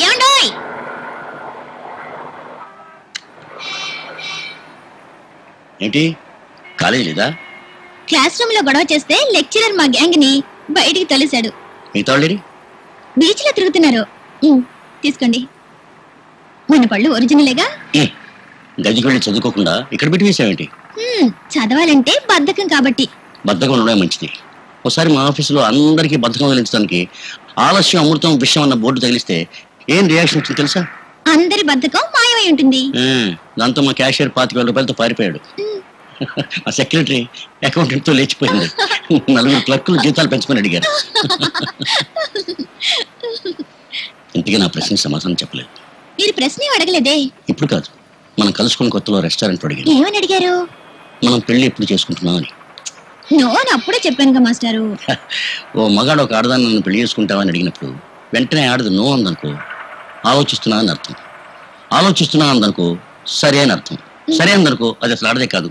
ఏమండోయ్? ఏంటి కాలేజీ లేదా? క్లాస్ రూమ్ లో గొడవ చేస్తే లెక్చరర్ మా గ్యాంగ్ ని బయటికి తోలేశాడు. మిగతా వాళ్ళు బీచ్ లో తిరుగుతున్నారు. తీసుకోండి. మన పళ్ళు ఒరిజినలేగా. గదికి వెళ్ళి చదువుకోకుండా ఇక్కడ పెట్టి వేసావేంటి? చదవాలంటే బద్ధకం కాబట్టి. బద్ధకం ఉండడం మంచిది. ఒకసారి మా ఆఫీసులో అందరికీ బద్ధకం వదిలించడానికి ఆలస్యం అమృతం విషయం అన్న బోర్డు తగిలిస్తే ఏం రియాక్షన్ వచ్చింది తెలుసా? అందరి బద్ధకం మాయమై ఉంటుంది. దాంతో మా క్యాషియర్ 25,000 రూపాయలతో పారిపోయాడు. మా సెక్రటరీ అకౌంటెంట్ తో లేచిపోయింది. 4 క్లర్కులు జీతాలు పెంచుకొని అడిగారు. ఇంతకీ నా ప్రశ్నకి సమాధానం చెప్పలేదు. మీరు ప్రశ్న అడగలేదే? ఇప్పుడు కాదు, మనం కలుసుకున్న కొత్తలో రెస్టారెంట్ అడిగారు. ఏమని అడిగారు? మనం పెళ్లి ఎప్పుడు చేసుకుంటున్నాం అని. నో అని అప్పుడే చెప్పాను కదా మాస్టారు. ఓ మగాడు ఒక ఆడదాన్ని నన్ను పెళ్లి చేసుకుంటావని అడిగినప్పుడు వెంటనే ఆడదు నో అందనుకో ఆలోచిస్తున్నా అని అర్థం. ఆలోచిస్తున్నా అందనుకో సరే అని అర్థం. సరే అందనుకో అది అసలు ఆడదే కాదు.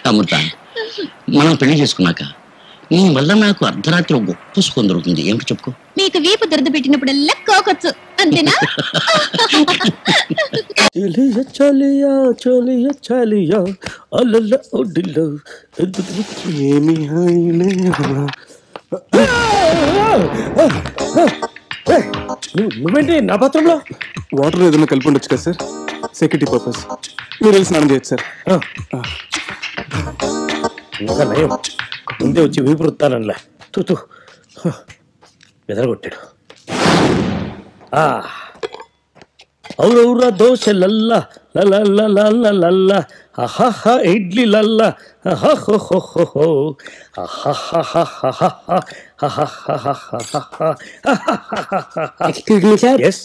అమృత, మనం పెళ్లి చేసుకున్నాక నీ వల్ల నాకు అర్ధరాత్రి ఒక గొప్ప సుఖం దొరుకుతుంది. ఏమిటి చెప్పుకో? మీకు వీపు దురద పెట్టినప్పుడల్లా కోకొచ్చు, అంతేనా? నువ్వేంటి నా పాత్రంలో? వాటర్ ఏదైనా కలిపి ఉండొచ్చు కదా సార్, సెక్యూరిటీ పర్పస్. మీరు వెళ్ళి స్నానం చేయొచ్చు సార్. ఇంకా నయం, ముందే వచ్చి వీపు రుత్తానలా తూ ఎదరగొట్టాడు. ఔరౌరా దోశ లల్లా లల్లా అహహ ఇడ్లీ లల్లా అహహో excuse me sir. Yes.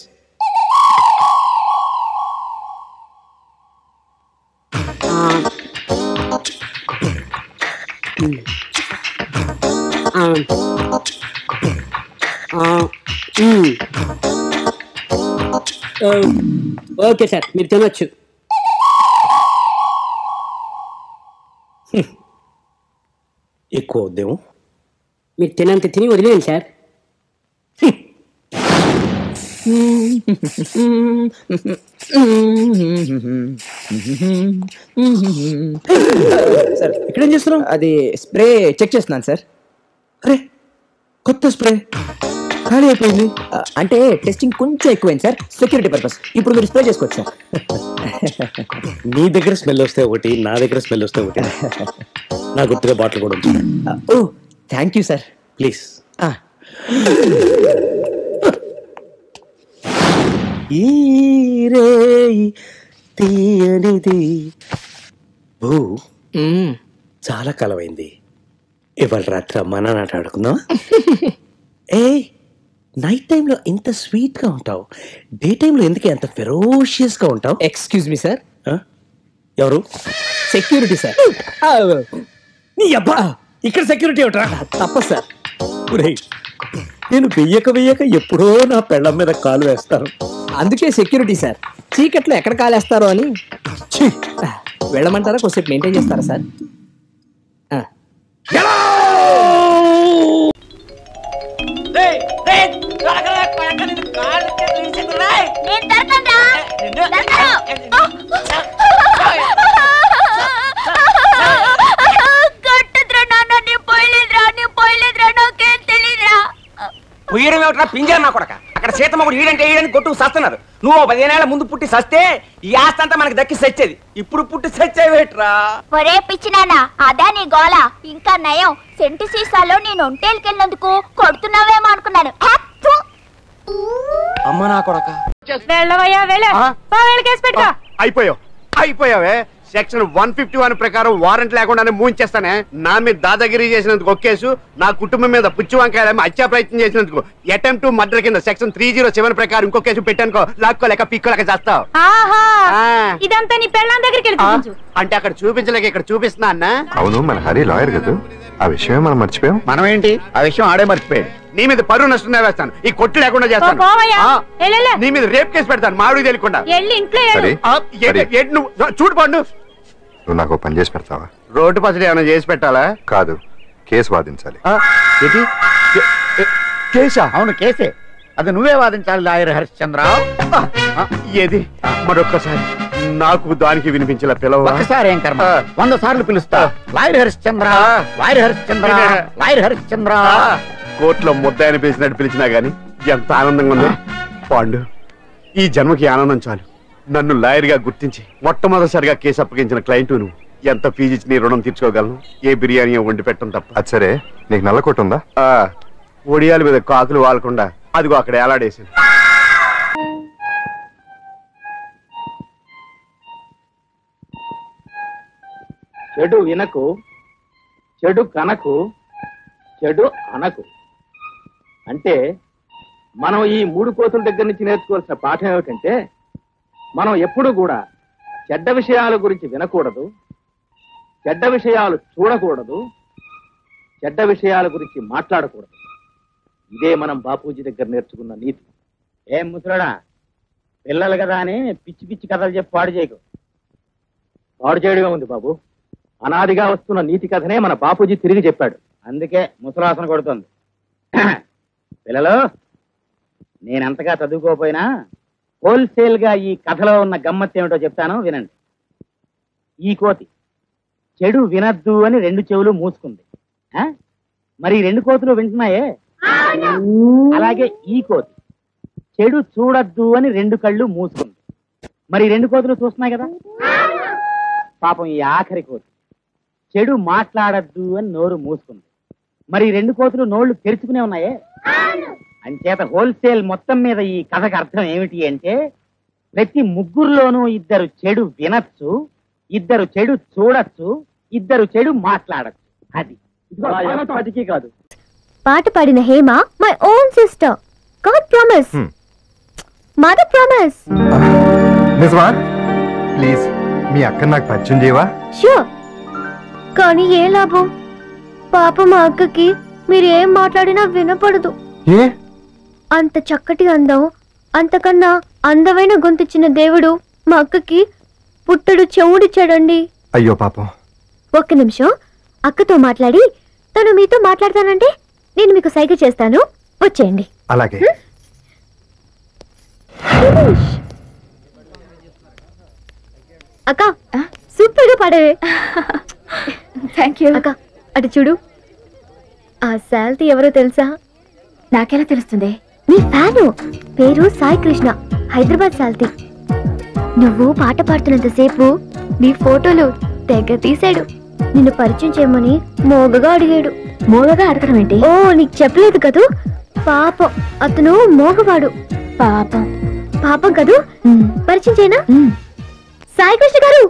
Okay sir, మీరు తినొచ్చు. ఎక్కువ ఉద్యమం. మీరు తినంత తిని వదిలేయండి సార్. సార్ ఇక్కడేం చేస్తున్నాం? అది స్ప్రే చెక్ చేస్తున్నాను సార్. అరే కొత్త స్ప్రే ఖాళీ అయిపోయింది. అంటే టెస్టింగ్ కొంచెం ఎక్కువైంది సార్, సెక్యూరిటీ పర్పస్. ఇప్పుడు మీరు స్ప్రే చేసుకోవచ్చు సార్. నీ దగ్గర స్మెల్ వస్తే ఒకటి, నా దగ్గర స్మెల్ వస్తే ఒకటి. నా గుర్తుగా బాటిల్ కూడా ఉంది. ఓ థ్యాంక్ యూ సార్. ప్లీజ్. తీయనిది భూ చాలా కాలమైంది. ఇవాళ రాత్రి అమ్మా నాన్న ఆడుకుందాం. ఏ నైట్ టైంలో ఇంత స్వీట్ గా ఉంటావు, డే టైంలో ఎందుకు అంత ఫెరోషియస్ గా ఉంటావు? Excuse me sir. ఎవరు? Security sir. నీ అబ్బా, ఇక్కడ సెక్యూరిటీ ఏమిట్రా? తప్ప సార్. నేను వెయ్యక ఎప్పుడో నా పెళ్ళం మీద కాలు వేస్తాను. అందుకే సెక్యూరిటీ సార్. చీకట్లో ఎక్కడ కాలేస్తారో అని. వెళ్ళమంటారా? కొద్దిసేపు మెయింటైన్ చేస్తారా సార్? ఉయ్యడం ఏమిట్రా పింజా నా కొడక. అక్కడ సీతమ్మ కూడా ఈడంటే ఈడని కొట్టుకు సస్తున్నారు. నువ్వు 15 ఏళ్ల ముందు పుట్టి సస్తే ఈ ఆస్తి అంతా మనకి దక్కి సచ్చేది. ఇప్పుడు పుట్టి సచ్చేవేట్రా? ఒరే పిచ్చినానా, అదా నీ గోల? ఇంకా నయం, సెంటు సీసాలో నేను ఒంటేళ్ళకెళ్ళినందుకు కొడుతున్నావేమో అనుకున్నాను. అమ్మ నా కొడక. అయిపోయావే. సెక్షన్ 151 ప్రకారం వారెంట్ లేకుండానే మూయించేస్తానే. నా మీద దాదాగిరి చేసినందుకు ఒక కేసు, నా కుటుంబం మీద పుచ్చి వంకాయ హత్యా ప్రయత్నం చేసినందుకు అటెంప్ట్ టు మర్డర్ కింద సెక్షన్ 307 ప్రకారం ఇంకో కేసు పెట్టానుకో, లాక్కోలేక పిక్కోలేక చేస్తావు. ఇదంతా నీ పెళ్ళాం దగ్గరికి వెళ్ళి అంటే అక్కడ చూపించలేక ఇక్కడ చూపిస్తున్నా అన్న. అవును, మన హరి లాయర్ కదా, ఆ విషయమే మనం మర్చిపోయాం. మనం ఏంటి ఆ విషయం ఆడే మర్చిపోయాడు. నీ మీద పరువు నష్టం వేస్తాను, ఈ కొట్టు లేకుండా చేస్తాను. నీ మీద రేప్ కేసు పెడతాను మామిడి తెలియకుండా. చూడు పండు, నువ్వు నాకు పని చేసి పెడతావా? రోడ్డు పసడి ఏమైనా చేసి పెట్టాలా? కాదు, కేసు వాదించాలి. కేసా? అవును కేసే. అది నువ్వే వాదించాలి లాయర్ హరిశ్చంద్ర. ఏది మరొక్కసారి నాకు దానికి వినిపించిన పిలవ. ఒకసారి ఏం కర్మ, 100 సార్లు పిలుస్తా. Lawyer Harishchandra, lawyer Harishchandra, lawyer Harishchandra. కోర్టులో ముద్దాయని పిలిచినట్టు పిలిచినా గాని ఎంత ఆనందంగా ఉందో. పాండు, ఈ జన్మకి ఆనందం చాలు. నన్ను లాయర్ గా గుర్తించి మొట్టమొదటిసారిగా కేసు అప్పగించిన క్లయింట్ నువ్వు. ఎంత ఫీజు ఇచ్చి నీ రుణం తీర్చుకోగలను? ఏ బిర్యానీ వండి పెట్టడం తప్ప. అది సరే, నీకు నల్ల కొట్టు ఉందా? ఒడియాల మీద కాకులు వాలకుండా అదిగో అక్కడ ఏలాడేసింది. చెడు వినకు, చెడు కనకు, చెడు అనకు. అంటే మనం ఈ 3 కోతుల దగ్గర నుంచి నేర్చుకోవాల్సిన పాఠం ఏమిటంటే, మనం ఎప్పుడూ కూడా చెడ్డ విషయాల గురించి వినకూడదు, చెడ్డ విషయాలు చూడకూడదు, చెడ్డ విషయాల గురించి మాట్లాడకూడదు. ఇదే మనం బాపూజీ దగ్గర నేర్చుకున్న నీతి. ఏం ముసలాడా, పిల్లలు కదా అని పిచ్చి పిచ్చి కథలు చెప్పి పాడు చేయకు. పాడు చేయడమే ఉంది బాబు. అనాదిగా వస్తున్న నీతి కథనే మన బాపూజీ తిరిగి చెప్పాడు. అందుకే ముసలాసన కొడుతుంది. పిల్లలు, నేనంతగా చదువుకోపోయినా హోల్సేల్ గా ఈ కథలో ఉన్న గమ్మత్తు ఏమిటో చెప్తాను, వినండి. ఈ కోతి చెడు వినద్దు అని 2 చెవులు మూసుకుంది. మరి 2 కోతులు వింటున్నాయే. అలాగే ఈ కోతి చెడు చూడద్దు అని 2 కళ్ళు మూసుకుంది. మరి 2 కోతులు చూస్తున్నాయి కదా. పాపం ఈ ఆఖరి కోతి చెడు మాట్లాడద్దు అని నోరు మూసుకుంది. మరి 2 కోతులు నోళ్లు తెరుచుకునే ఉన్నాయే. అంచేత హోల్సేల్ మొత్తం మీద ఈ కథకు అర్థం ఏమిటి అంటే, ప్రతి ముగ్గురులోనూ 2 చెడు వినొచ్చు, 2 చెడు చూడొచ్చు, 2 చెడు మాట్లాడచ్చు. అది ఎప్పటికీ కాదు. పాట పాడిన Hema my own sister. God promise, mother promise. నిజమా? ప్లీజ్ మీ అక్క నాకు పరిచయం చేయవా? ష్యూర్. కానీ ఏ లాభం? పాప మా అక్కకి మీరు ఏం మాట్లాడినా వినపడదు. ఏ? అంత చక్కటి అందం, అంతకన్నా అందమైన గొంతుచ్చిన దేవుడు మా అక్కకి పుట్టడు చెవుడిచ్చాడండి. అయ్యో పాపం. 1 నిమిషం అక్కతో మాట్లాడి తను మీతో మాట్లాడతానంటే నేను మీకు సైగ చేస్తాను, వచ్చేయండి. అలాగే. అక్క సూపర్ గా పాడవే. Thank you. అక్క అటు చూడు, ఆ శాల్తీ ఎవరో తెలుసా? నాకెలా తెలుస్తుంది? నీ ఫ్యాను, పేరు సాయి కృష్ణ, హైదరాబాద్ శాల్తీ. నువ్వు పాట పాడుతున్నంతసేపు నీ ఫోటోలు తెగ తీసాడు. నిన్ను పరిచయం చేయమని మోగగా అడిగాడు. మోగగా అడగడం ఏంటి? ఓ నీకు చెప్పలేదు కదూ. పాపం, అతను మోగవాడు. పాపం పాపం కదూ. పరిచయం చేయనా? సాయి కృష్ణ గారు.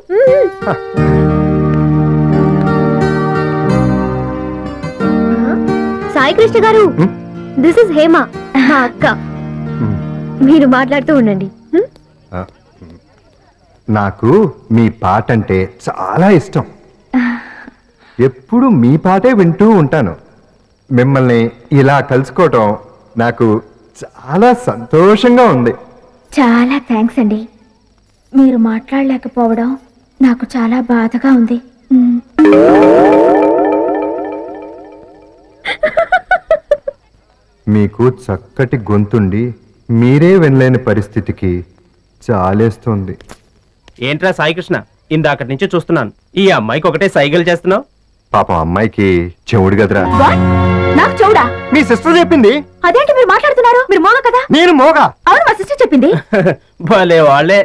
సాయి కృష్ణ గారు, దిస్ ఇస్ హేమ, మా అక్క. మీరు మాట్లాడుతూ ఉండండి. నాకు మీ పాట అంటే చాలా ఇష్టం. ఎప్పుడు మీ పాటే వింటూ ఉంటాను. మిమ్మల్ని ఇలా కలుసుకోవటం నాకు చాలా సంతోషంగా ఉంది. చాలా థ్యాంక్స్ అండి. మీరు మాట్లాడలేకపోవడం నాకు చాలా బాధగా ఉంది. మీకు చక్కటి గొంతుండి మీరే వినలేని పరిస్థితికి చాలేస్తుంది. ఏంట్రా సాయికృష్ణ, ఇందాకటి నుంచి చూస్తున్నాను ఈ అమ్మాయికి ఒకటే సైకిల్ చేస్తున్నావు. పాపం అమ్మాయికి చెవుడు కదరా. నాకు చూడా? మీ సిస్టర్ చెప్పింది. అదేంటి మీరు మాట్లాడుతున్నారు? మీరు మోగ కదా? నేను మోగా? అవును, మా సిస్టర్ చెప్పింది. భలే వాళ్ళే.